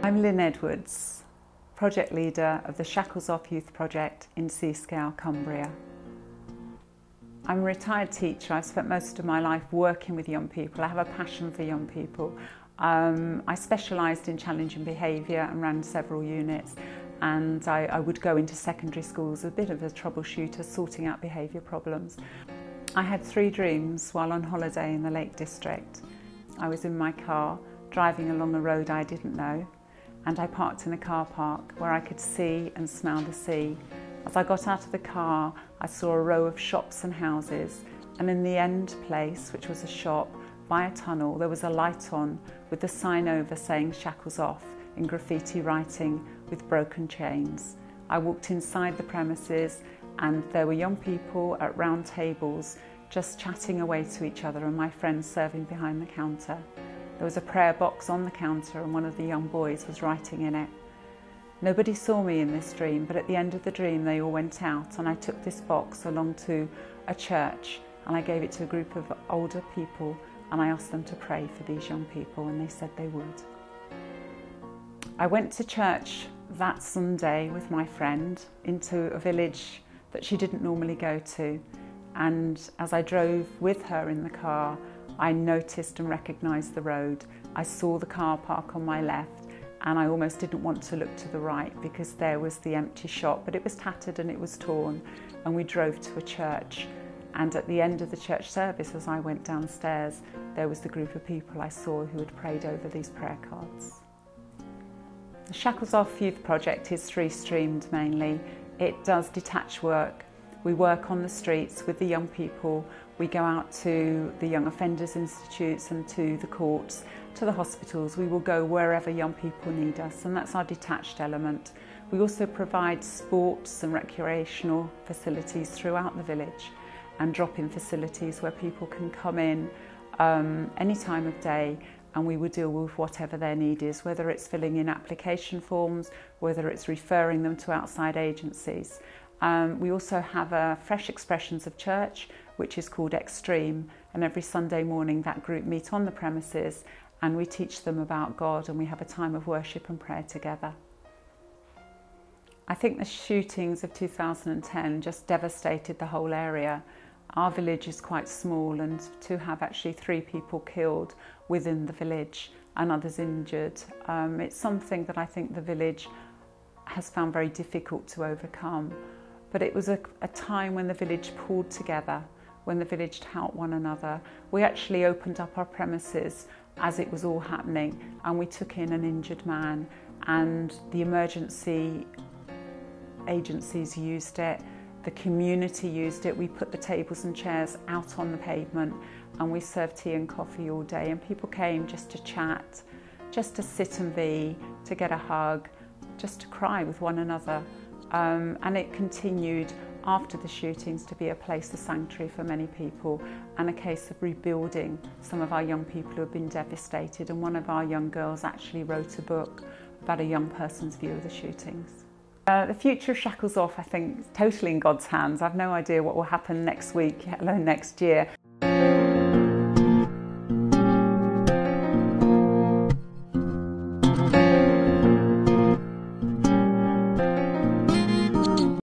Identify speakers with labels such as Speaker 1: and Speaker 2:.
Speaker 1: I'm Lyn Edwards, project leader of the Shackles Off youth project in Seascale, Cumbria. I'm a retired teacher. I've spent most of my life working with young people. I have a passion for young people. I specialised in challenging behaviour and ran several units, and I would go into secondary schools, a bit of a troubleshooter, sorting out behaviour problems. I had 3 dreams while on holiday in the Lake District. I was in my car, driving along a road I didn't know, and I parked in a car park where I could see and smell the sea. As I got out of the car, I saw a row of shops and houses, and in the end place, which was a shop, by a tunnel, there was a light on with the sign over saying Shackles Off in graffiti writing with broken chains. I walked inside the premises and there were young people at round tables just chatting away to each other and my friends serving behind the counter. There was a prayer box on the counter and one of the young boys was writing in it. Nobody saw me in this dream, but at the end of the dream they all went out and I took this box along to a church and I gave it to a group of older people and I asked them to pray for these young people and they said they would. I went to church that Sunday with my friend into a village that she didn't normally go to, and as I drove with her in the car I noticed and recognised the road. I saw the car park on my left and I almost didn't want to look to the right because there was the empty shop, but it was tattered and it was torn, and we drove to a church. And at the end of the church service, as I went downstairs, there was the group of people I saw who had prayed over these prayer cards. The Shackles Off Youth Project is 3-streamed mainly. It does detached work. We work on the streets with the young people. We go out to the Young Offenders Institutes and to the courts, to the hospitals. We will go wherever young people need us, and that's our detached element. We also provide sports and recreational facilities throughout the village, and drop-in facilities where people can come in any time of day and we would deal with whatever their need is, whether it's filling in application forms, whether it's referring them to outside agencies. We also have a Fresh Expressions of Church, which is called Extreme, and every Sunday morning that group meet on the premises and we teach them about God and we have a time of worship and prayer together. I think the shootings of 2010 just devastated the whole area. Our village is quite small, and to have actually 3 people killed within the village and others injured, it's something that I think the village has found very difficult to overcome. But it was a time when the village pulled together, when the village helped one another. We actually opened up our premises as it was all happening and we took in an injured man, and the emergency agencies used it. The community used it. We put the tables and chairs out on the pavement and we served tea and coffee all day, and people came just to chat, just to sit and be, to get a hug, just to cry with one another. And it continued after the shootings to be a place of sanctuary for many people and a case of rebuilding some of our young people who have been devastated, and one of our young girls actually wrote a book about a young person's view of the shootings. The future of Shackles Off, I think, is totally in God's hands. I've no idea what will happen next week, let alone next year.